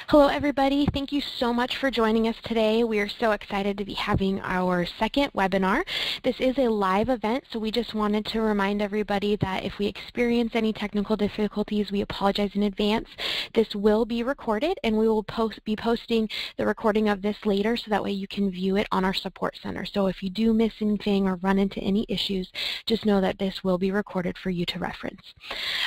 Hello everybody, thank you so much for joining us today. We are so excited to be having our second webinar. This is a live event, so we just wanted to remind everybody that if we experience any technical difficulties, we apologize in advance. This will be recorded and we will be posting the recording of this later so that way you can view it on our support center. So if you do miss anything or run into any issues, just know that this will be recorded for you to reference.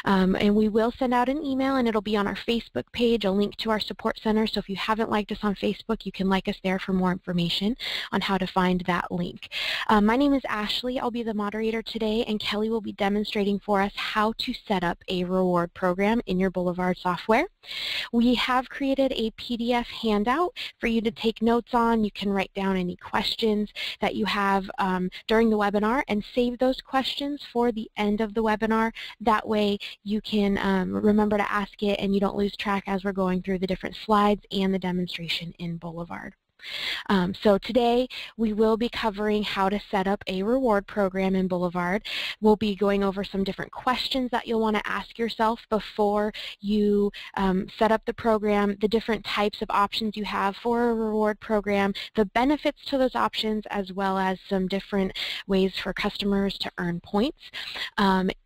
And we will send out an email and it'll be on our Facebook page, a link to our support center. So if you haven't liked us on Facebook, you can like us there for more information on how to find that link. My name is Ashley. I'll be the moderator today, and Kelly will be demonstrating for us how to set up a reward program in your Boulevard software. We have created a PDF handout for you to take notes on. You can write down any questions that you have during the webinar and save those questions for the end of the webinar. That way you can remember to ask it and you don't lose track as we're going through the different slides and the demonstration in Boulevard. So today we will be covering how to set up a reward program in Boulevard. We'll be going over some different questions that you'll want to ask yourself before you set up the program, the different types of options you have for a reward program, the benefits to those options, as well as some different ways for customers to earn points.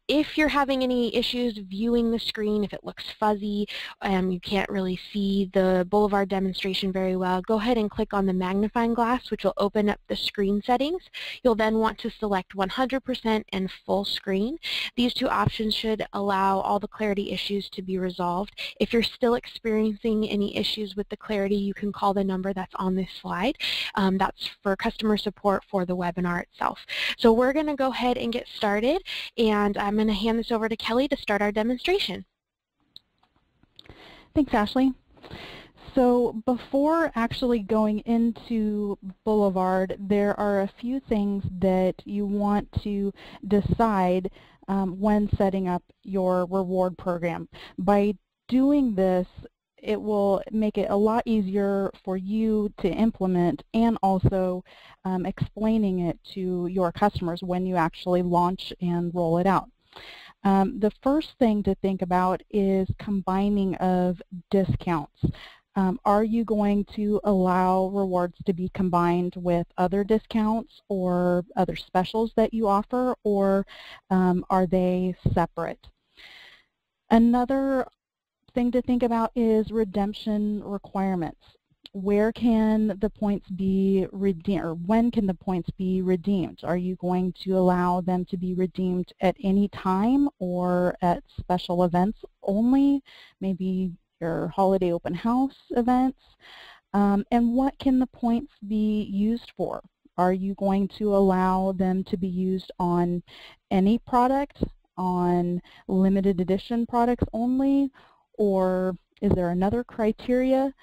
If you're having any issues viewing the screen, if it looks fuzzy, you can't really see the Boulevard demonstration very well, go ahead and click on the magnifying glass, which will open up the screen settings. You'll then want to select 100% and full screen. These two options should allow all the clarity issues to be resolved. If you're still experiencing any issues with the clarity, you can call the number that's on this slide. That's for customer support for the webinar itself. So we're going to go ahead and get started, and I'm going to hand this over to Kelly to start our demonstration. Thanks, Ashley. So before actually going into Boulevard, there are a few things that you want to decide when setting up your reward program. By doing this, it will make it a lot easier for you to implement and also explaining it to your customers when you actually launch and roll it out. The first thing to think about is combining of discounts. Are you going to allow rewards to be combined with other discounts or other specials that you offer, or are they separate? Another thing to think about is redemption requirements. Where can the points be redeemed, or when can the points be redeemed? Are you going to allow them to be redeemed at any time or at special events only, maybe your holiday open house events? And what can the points be used for? Are you going to allow them to be used on any product, on limited edition products only, or is there another criteria?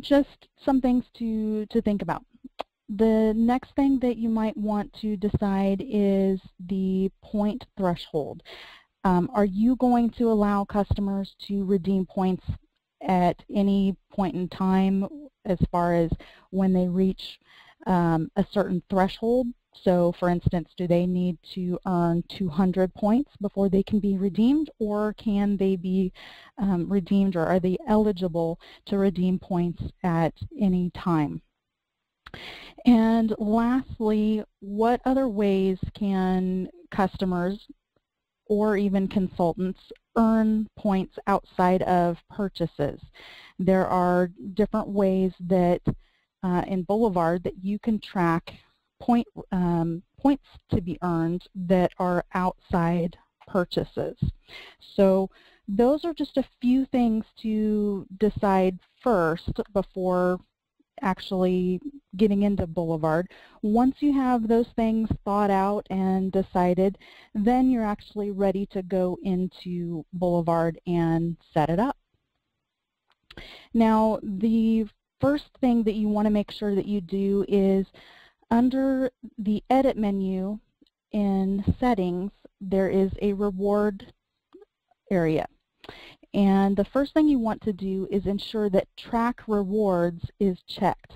Just some things to think about. The next thing that you might want to decide is the point threshold. Are you going to allow customers to redeem points at any point in time as far as when they reach a certain threshold? So, for instance, do they need to earn 200 points before they can be redeemed, or can they be redeemed, or are they eligible to redeem points at any time? And lastly, what other ways can customers or even consultants earn points outside of purchases? There are different ways that in Boulevard that you can track points to be earned that are outside purchases. So those are just a few things to decide first before actually getting into Boulevard. Once you have those things thought out and decided, then you're actually ready to go into Boulevard and set it up. Now, the first thing that you want to make sure that you do is under the Edit menu in Settings, there is a Reward area. And the first thing you want to do is ensure that Track Rewards is checked.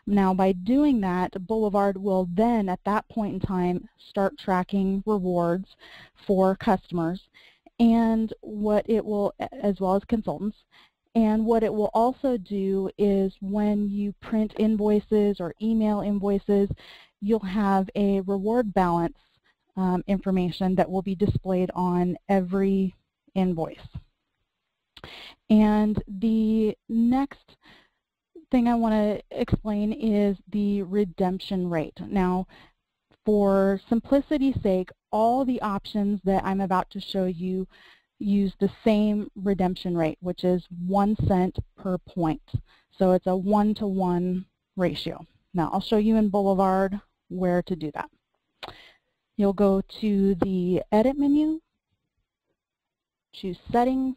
Now, by doing that, Boulevard will then, at that point in time, start tracking rewards for customers, and what it will, as well as consultants, And what it will also do is when you print invoices or email invoices, you'll have a reward balance information that will be displayed on every invoice. And the next thing I want to explain is the redemption rate. Now, for simplicity's sake, all the options that I'm about to show you use the same redemption rate, which is 1 cent per point. So it's a 1-to-1 ratio. Now, I'll show you in Boulevard where to do that. You'll go to the Edit menu, choose Settings,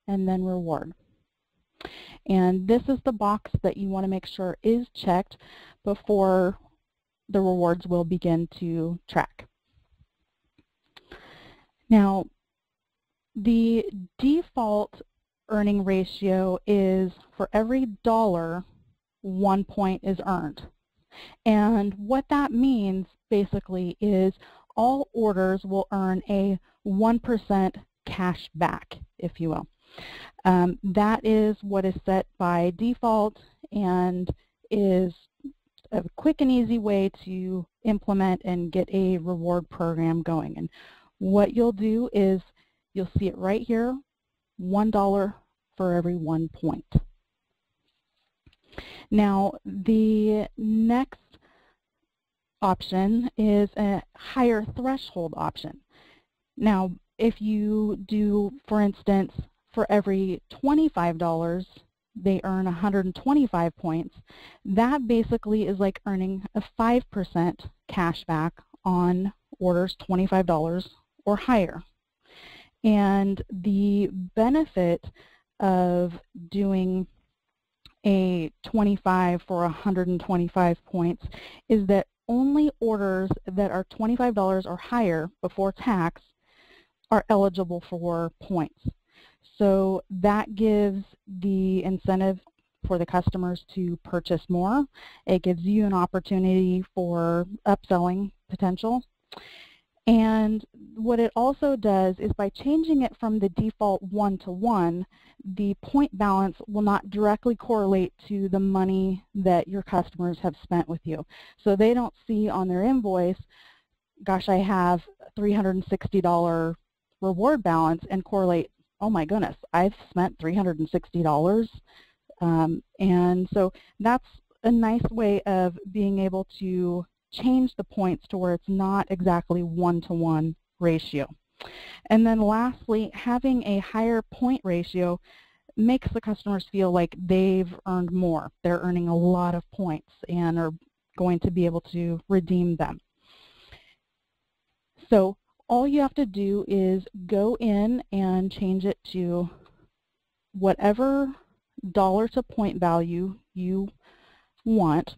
and then Reward. And this is the box that you want to make sure is checked before the rewards will begin to track. Now, the default earning ratio is for every dollar, 1 point is earned. And what that means basically is all orders will earn a 1% cash back, if you will. That is what is set by default and is a quick and easy way to implement and get a reward program going. And what you'll do is you'll see it right here, $1 for every 1 point. Now, the next option is a higher threshold option. Now, if you do, for instance, for every $25, they earn 125 points. That basically is like earning a 5% cash back on orders $25 or higher. And the benefit of doing a 25 for 125 points is that only orders that are $25 or higher before tax are eligible for points. So that gives the incentive for the customers to purchase more. It gives you an opportunity for upselling potential. And what it also does is by changing it from the default 1-to-1, the point balance will not directly correlate to the money that your customers have spent with you. So they don't see on their invoice, gosh, I have $360 reward balance, and correlate, oh my goodness, I've spent $360. And so that's a nice way of being able to change the points to where it's not exactly 1-to-1 ratio. And then lastly, having a higher point ratio makes the customers feel like they've earned more. They're earning a lot of points and are going to be able to redeem them. So all you have to do is go in and change it to whatever dollar to point value you want.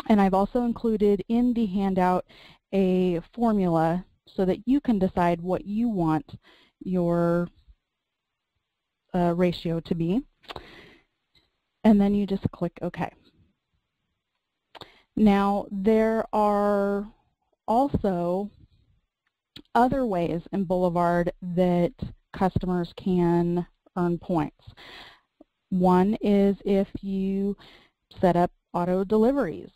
And I've also included in the handout a formula so that you can decide what you want your ratio to be. And then you just click OK. Now, there are also other ways in Boulevard that customers can earn points. One is if you set up auto deliveries.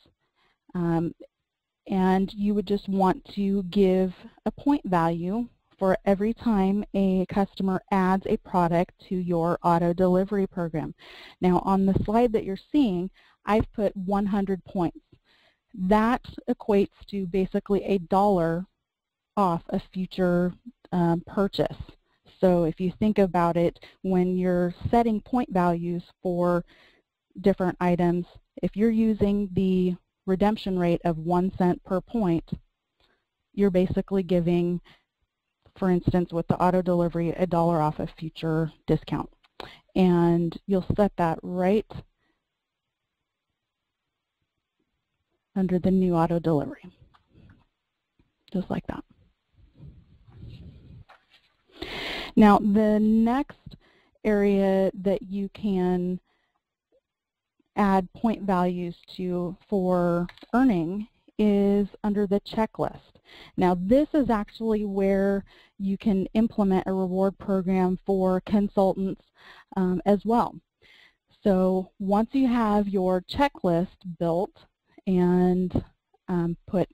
And you would just want to give a point value for every time a customer adds a product to your auto delivery program. Now, on the slide that you're seeing, I've put 100 points. That equates to basically $1 off a future purchase. So if you think about it, when you're setting point values for different items, if you're using the redemption rate of 1 cent per point, you're basically giving, for instance, with the auto delivery, $1 off a future discount. And you'll set that right under the new auto delivery, just like that. Now, the next area that you can add point values to for earning is under the checklist. Now this is actually where you can implement a reward program for consultants as well. So once you have your checklist built and put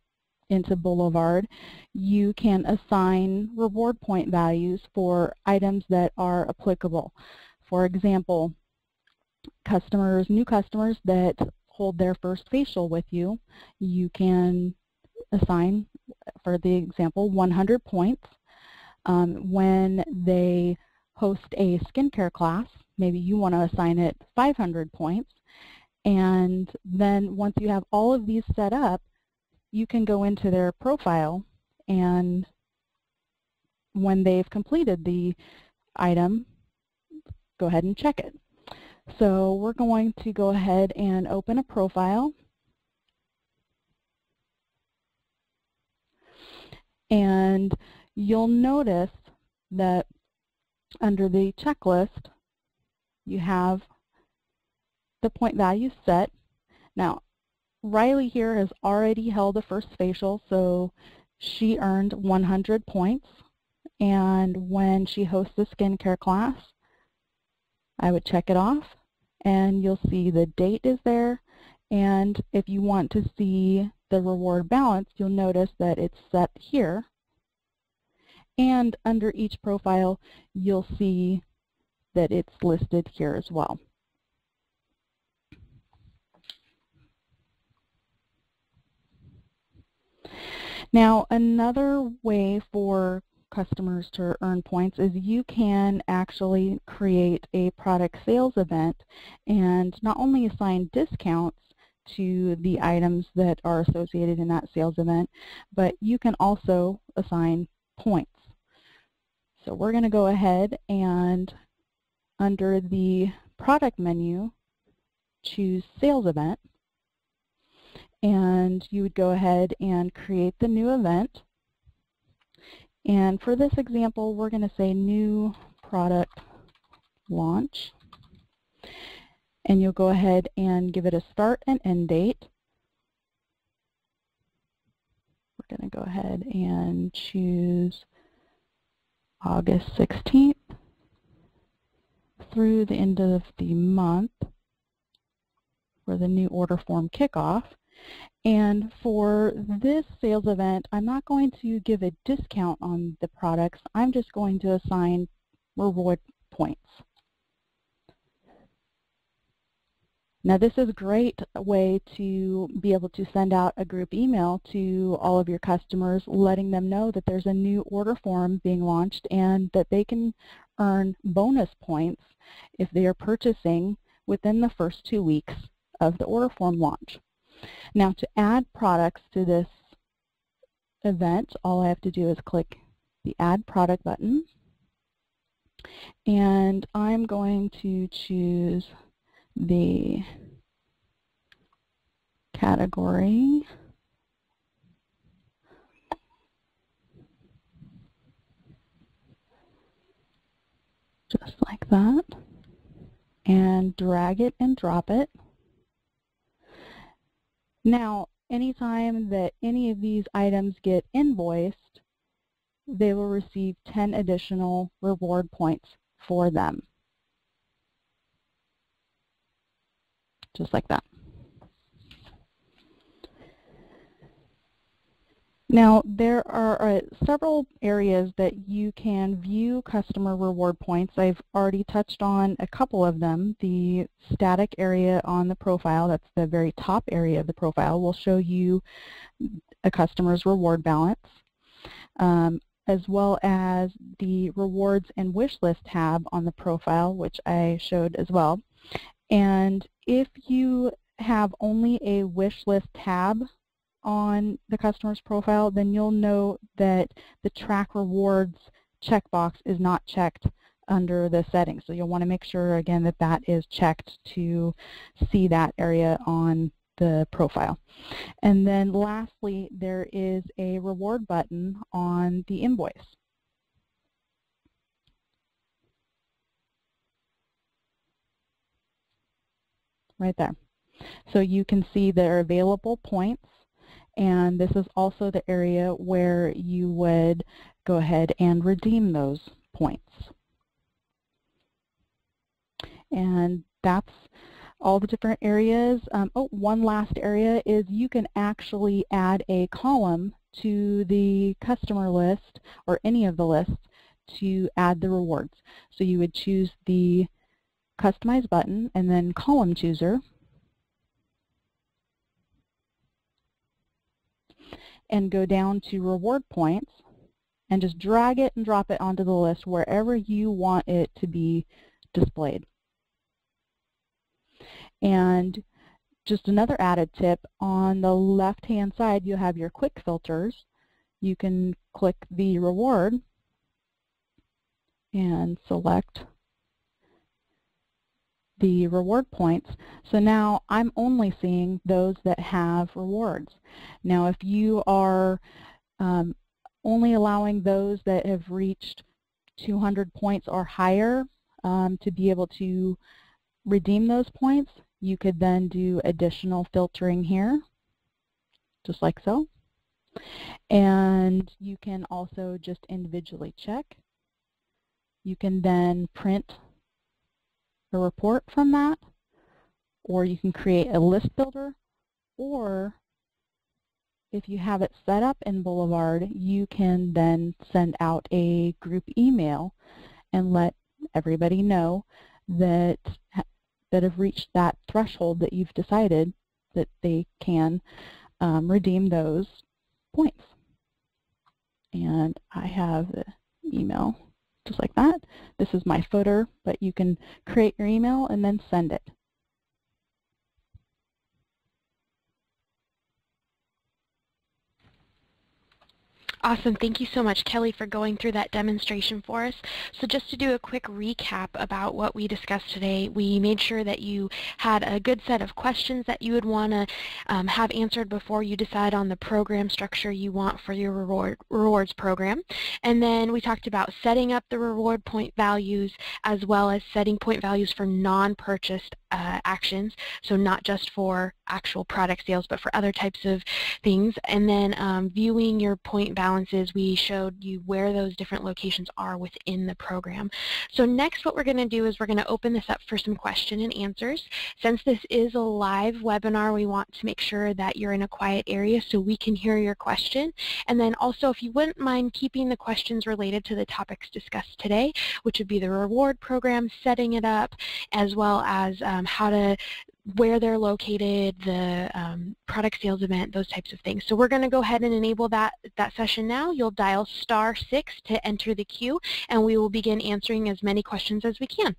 into Boulevard, you can assign reward point values for items that are applicable. For example, new customers that hold their first facial with you, you can assign, for the example, 100 points. When they host a skincare class, maybe you want to assign it 500 points. And then once you have all of these set up, you can go into their profile, and when they've completed the item, go ahead and check it. So we're going to go ahead and open a profile. And you'll notice that under the checklist, you have the point value set. Now, Riley here has already held a first facial, so she earned 100 points. And when she hosts the skincare class, I would check it off, and you'll see the date is there. And if you want to see the reward balance, you'll notice that it's set here. And under each profile, you'll see that it's listed here as well. Now, another way for customers to earn points is you can actually create a product sales event and not only assign discounts to the items that are associated in that sales event, but you can also assign points. So we're going to go ahead and under the product menu, choose sales event. And you would go ahead and create the new event. And for this example, we're going to say new product launch. And you'll go ahead and give it a start and end date. We're going to go ahead and choose August 16th through the end of the month for the new order form kickoff. And for this sales event, I'm not going to give a discount on the products. I'm just going to assign reward points. Now this is a great way to be able to send out a group email to all of your customers, letting them know that there's a new order form being launched and that they can earn bonus points if they are purchasing within the first 2 weeks of the order form launch. Now to add products to this event, all I have to do is click the Add Product button, and I'm going to choose the category just like that, and drag it and drop it. Now, anytime that any of these items get invoiced, they will receive 10 additional reward points for them. Just like that. Now, there are several areas that you can view customer reward points. I've already touched on a couple of them. The static area on the profile, that's the very top area of the profile, will show you a customer's reward balance, as well as the rewards and wish list tab on the profile, which I showed as well. And if you have only a wish list tab on the customer's profile, then you'll know that the track rewards checkbox is not checked under the settings. So you'll want to make sure again that that is checked to see that area on the profile. And then lastly, there is a reward button on the invoice. Right there. So you can see their available points, And this is also the area where you would go ahead and redeem those points. And that's all the different areas. One last area is you can actually add a column to the customer list or any of the lists to add the rewards. So you would choose the Customize button and then Column Chooser, and go down to Reward Points and just drag it and drop it onto the list wherever you want it to be displayed. And just another added tip, on the left-hand side you have your quick filters. You can click the reward and select the reward points. So now I'm only seeing those that have rewards. Now if you are only allowing those that have reached 200 points or higher to be able to redeem those points, you could then do additional filtering here, just like so. And you can also just individually check. You can then print a report from that, or you can create a list builder, or if you have it set up in Boulevard, you can then send out a group email and let everybody know that have reached that threshold that you've decided that they can redeem those points. And I have the email just like that. This is my footer, but you can create your email and then send it. Awesome. Thank you so much, Kelly, for going through that demonstration for us. So just to do a quick recap about what we discussed today, we made sure that you had a good set of questions that you would want to have answered before you decide on the program structure you want for your rewards program. And then we talked about setting up the reward point values as well as setting point values for non-purchased actions, so not just for actual product sales, but for other types of things. And then viewing your point balances, we showed you where those different locations are within the program. So next what we're going to do is we're going to open this up for some question and answers. Since this is a live webinar, we want to make sure that you're in a quiet area so we can hear your question. And then also, if you wouldn't mind keeping the questions related to the topics discussed today, which would be the reward program, setting it up, as well as where they're located, the product sales event, those types of things. So we're going to go ahead and enable that session now. You'll dial *6 to enter the queue, and we will begin answering as many questions as we can.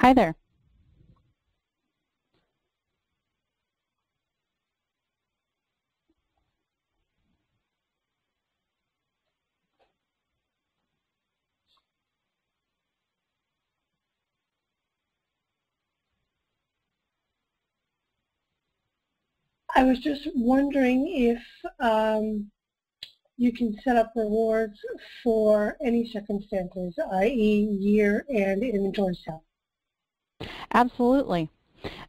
Hi there. I was just wondering if you can set up rewards for any circumstances, i.e. year and inventory sale. Absolutely.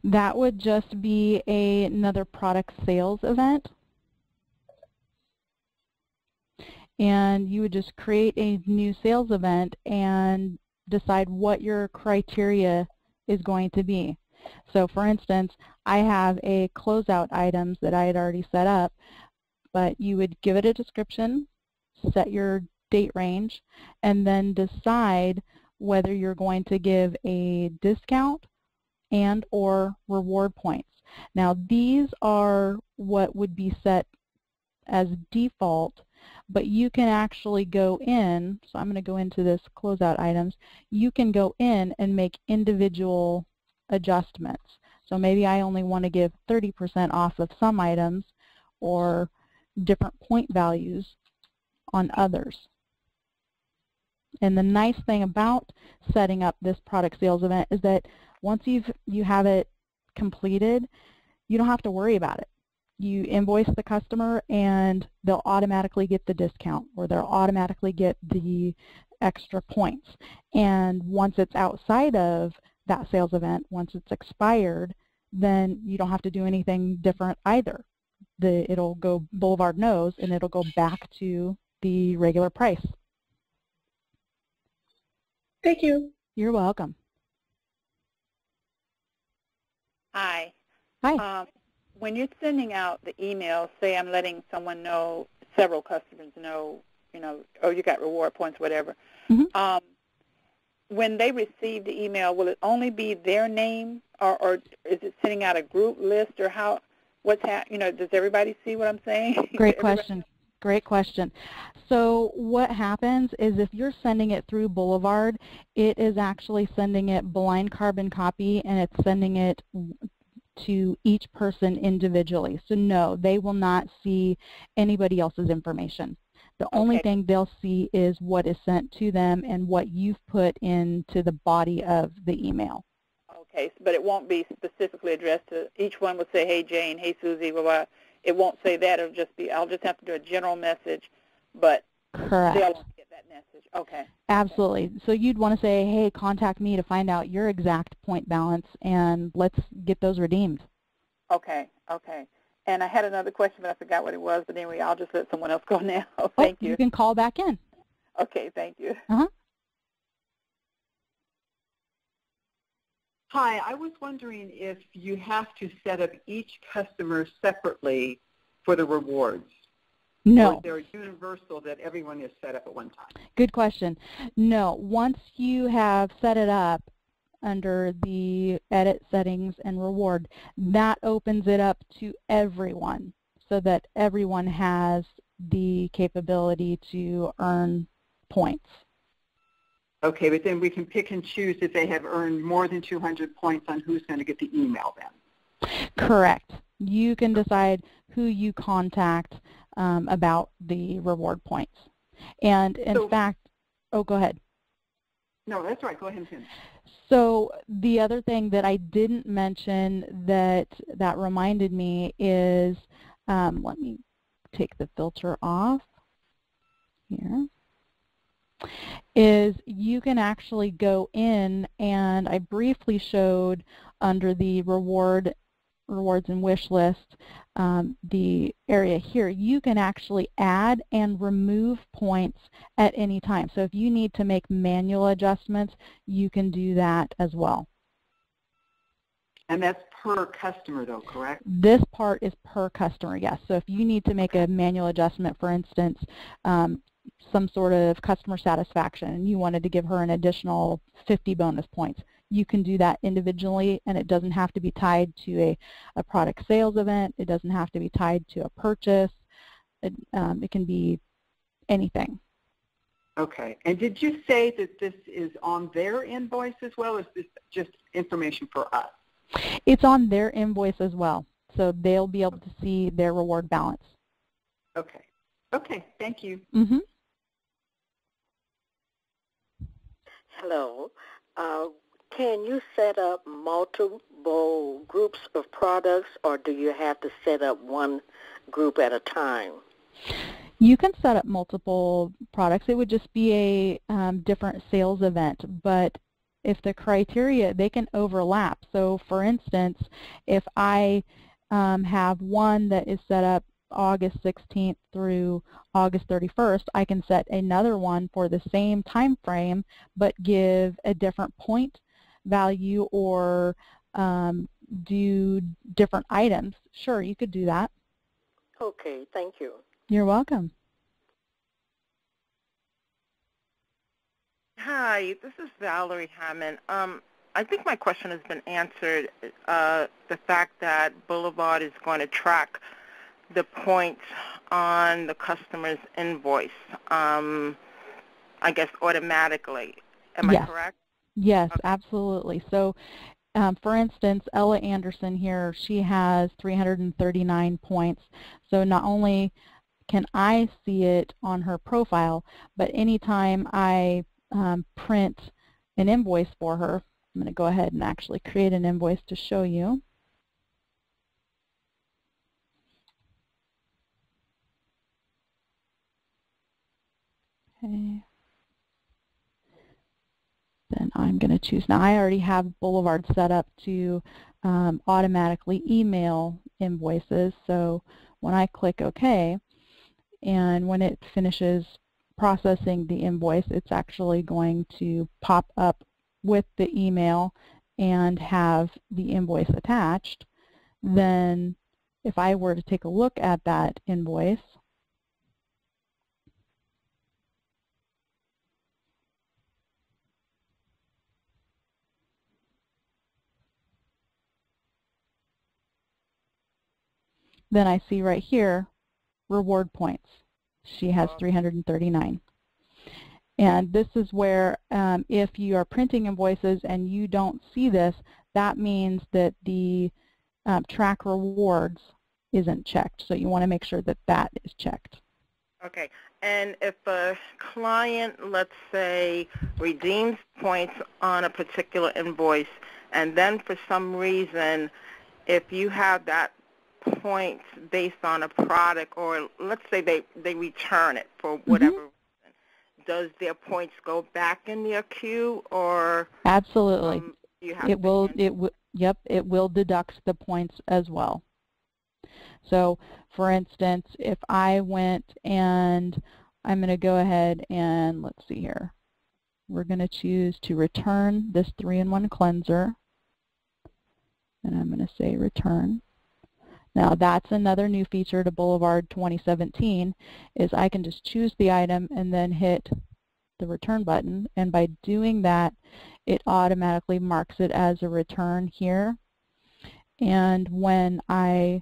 That would just be another product sales event. And you would just create a new sales event and decide what your criteria is going to be. So for instance, I have a closeout items that I had already set up, but you would give it a description, set your date range, and then decide whether you're going to give a discount and or reward points. Now these are what would be set as default, but you can actually go in, so I'm going to go into this closeout items, you can go in and make individual adjustments. So maybe I only want to give 30% off of some items or different point values on others. And the nice thing about setting up this product sales event is that once you have it completed, you don't have to worry about it. You invoice the customer and they'll automatically get the discount, or they'll automatically get the extra points. And once it's outside of that sales event, once it's expired, then you don't have to do anything different either. It'll go, Boulevard knows, and it'll go back to the regular price. Thank you. You're welcome. Hi. Hi. When you're sending out the email, say I'm letting someone know, several customers know, oh, you got reward points, whatever. Mm-hmm. When they receive the email, will it only be their name, or is it sending out a group list, or how? What's does everybody see what I'm saying? Great question. Great question. So what happens is if you're sending it through Boulevard, it is actually sending it blind carbon copy, and it's sending it to each person individually. So no, they will not see anybody else's information. The only thing they'll see is what is sent to them and what you've put into the body of the email. Okay, but it won't be specifically addressed to, each one will say, hey Jane, hey Susie, blah, blah. It won't say that. It'll just be, I'll just have to do a general message, but correct. They'll get that message. Okay. Absolutely. So you'd want to say, hey, contact me to find out your exact point balance, and let's get those redeemed. Okay, okay. And I had another question, but I forgot what it was. But anyway, I'll just let someone else go now. Thank you. You can call back in. Okay, thank you. Uh-huh. Hi, I was wondering if you have to set up each customer separately for the rewards. No. Or they're universal that everyone is set up at one time? Good question. No. Once you have set it up under the edit settings and reward, that opens it up to everyone so that everyone has the capability to earn points. Okay, but then we can pick and choose if they have earned more than 200 points on who's going to get the email then. Correct. You can decide who you contact about the reward points. And in fact, oh, go ahead. No, that's right. Go ahead and finish. So the other thing that I didn't mention that reminded me is, let me take the filter off here, is you can actually go in, and I briefly showed under the rewards and wish list, the area here, you can actually add and remove points at any time. So if you need to make manual adjustments, you can do that as well. And that's per customer though, correct? This part is per customer, yes. So if you need to make a manual adjustment, for instance, some sort of customer satisfaction, and you wanted to give her an additional 50 bonus points, you can do that individually, and it doesn't have to be tied to a product sales event. It doesn't have to be tied to a purchase. It can be anything. Okay. And did you say that this is on their invoice as well, or is this just information for us? It's on their invoice as well, so they'll be able to see their reward balance. Okay. Okay, thank you. Mm-hmm. Hello. Can you set up multiple groups of products, or do you have to set up one group at a time? You can set up multiple products. It would just be a different sales event, but if the criteria, they can overlap. So for instance, if I have one that is set up August 16th through August 31st, I can set another one for the same time frame but give a different point value or do different items. Sure, you could do that. Okay, thank you. You're welcome. Hi, this is Valerie Hammond. I think my question has been answered. The fact that Boulevard is going to track the points on the customer's invoice, I guess automatically. Am I correct? Yes, okay. Absolutely. So, for instance, Ella Anderson here, she has 339 points. So not only can I see it on her profile, but anytime I print an invoice for her. I'm going to go ahead and actually create an invoice to show you. Okay. Then I'm going to choose. Now I already have Boulevard set up to automatically email invoices. So when I click OK, and when it finishes processing the invoice, it's actually going to pop up with the email and have the invoice attached. Then if I were to take a look at that invoice, then I see right here reward points. She has 339. And this is where if you are printing invoices and you don't see this, that means that the track rewards isn't checked. So you want to make sure that that is checked. Okay. And if a client, let's say, redeems points on a particular invoice, and then for some reason, if you have that points based on a product, or let's say they return it for whatever reason, does their points go back in their queue, or absolutely you have it will deduct the points as well. So for instance, if I went and I'm going to go ahead and let's see here, we're going to choose to return this 3-in-1 cleanser, and I'm going to say return. Now that's another new feature to Boulevard 2017, is I can just choose the item and then hit the return button, and by doing that it automatically marks it as a return here. And when I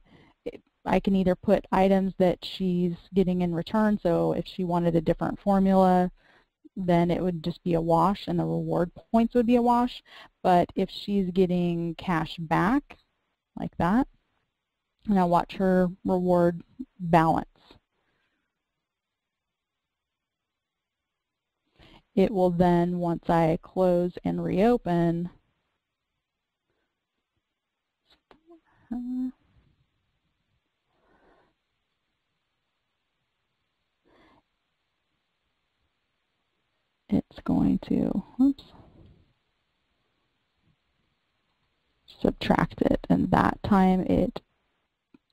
can either put items that she's getting in return, so if she wanted a different formula, then it would just be a wash and the reward points would be a wash. But if she's getting cash back, like that, now watch her reward balance. It will then, once I close and reopen, it's going to, subtract it, and that time it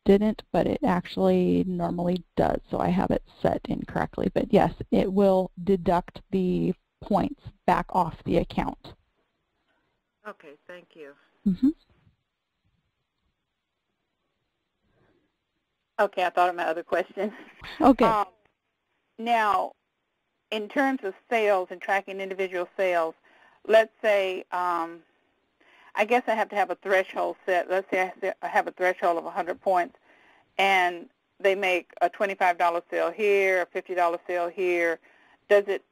didn't, but it actually normally does, so I have it set incorrectly. But yes, it will deduct the points back off the account. Okay, thank you. Okay, I thought of my other question. Okay. Now, in terms of sales and tracking individual sales, let's say I guess I have to have a threshold set. Let's say I have a threshold of 100 points, and they make a $25 sale here, a $50 sale here. Does it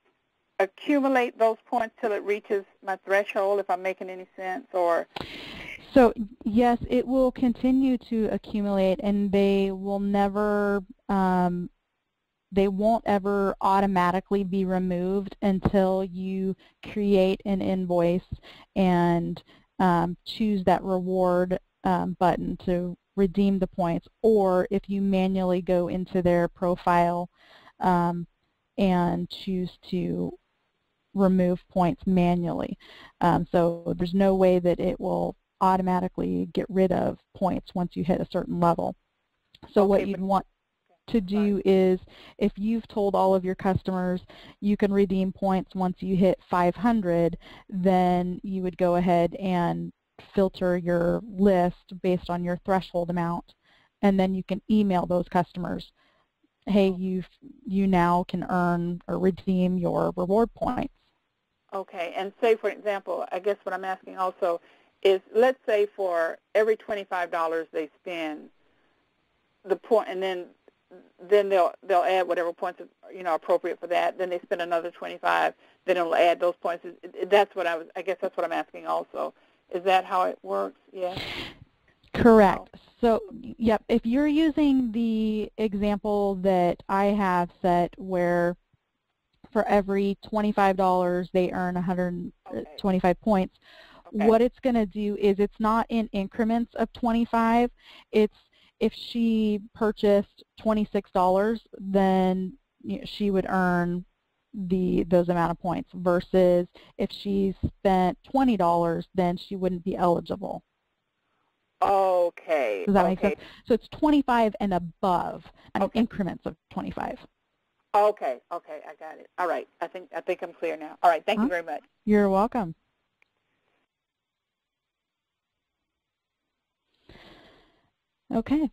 accumulate those points till it reaches my threshold, if I'm making any sense? Or so yes, it will continue to accumulate, and they will never, they won't ever automatically be removed until you create an invoice and choose that reward button to redeem the points, or if you manually go into their profile and choose to remove points manually. So there's no way that it will automatically get rid of points once you hit a certain level. So okay, what you'd want to do is, if you've told all of your customers you can redeem points once you hit 500, then you would go ahead and filter your list based on your threshold amount, and then you can email those customers, hey, you now can earn or redeem your reward points. Okay, and say, for example, I guess what I'm asking also is, let's say for every $25 they spend, the point, and then they'll add whatever points are appropriate for that. Then they spend another 25. Then it'll add those points. That's what I guess that's what I'm asking also. Is that how it works? Yes. Correct. So, yep. If you're using the example that I have set, where for every $25 they earn 125 points. Okay. What it's going to do is it's not in increments of 25. It's if she purchased $26, then she would earn those amount of points, versus if she spent $20, then she wouldn't be eligible. Okay. Does that make sense? So it's 25 and above, and increments of 25. Okay. Okay. I got it. All right. I think I'm clear now. All right. Thank you very much. You're welcome. Okay.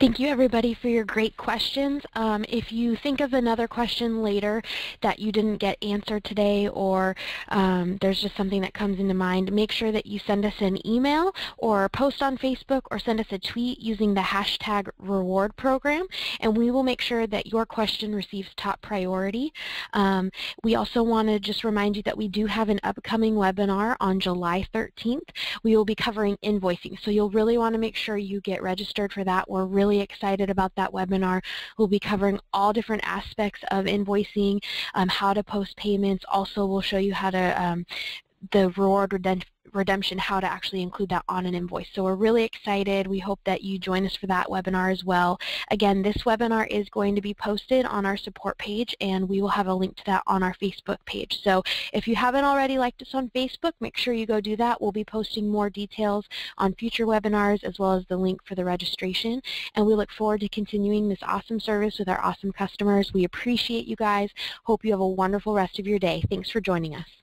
Thank you, everybody, for your great questions. If you think of another question later that you didn't get answered today, or there's just something that comes into mind, make sure that you send us an email or post on Facebook or send us a tweet using the hashtag reward program, and we will make sure that your question receives top priority. We also want to just remind you that we do have an upcoming webinar on July 13th. We will be covering invoicing, so you'll really want to make sure you get registered for that. We're really excited about that webinar. We'll be covering all different aspects of invoicing, how to post payments. Also, we'll show you how to the reward redemption, how to actually include that on an invoice. So we're really excited. We hope that you join us for that webinar as well. Again, this webinar is going to be posted on our support page, and we will have a link to that on our Facebook page. So if you haven't already liked us on Facebook, make sure you go do that. We'll be posting more details on future webinars, as well as the link for the registration. And we look forward to continuing this awesome service with our awesome customers. We appreciate you guys. Hope you have a wonderful rest of your day. Thanks for joining us.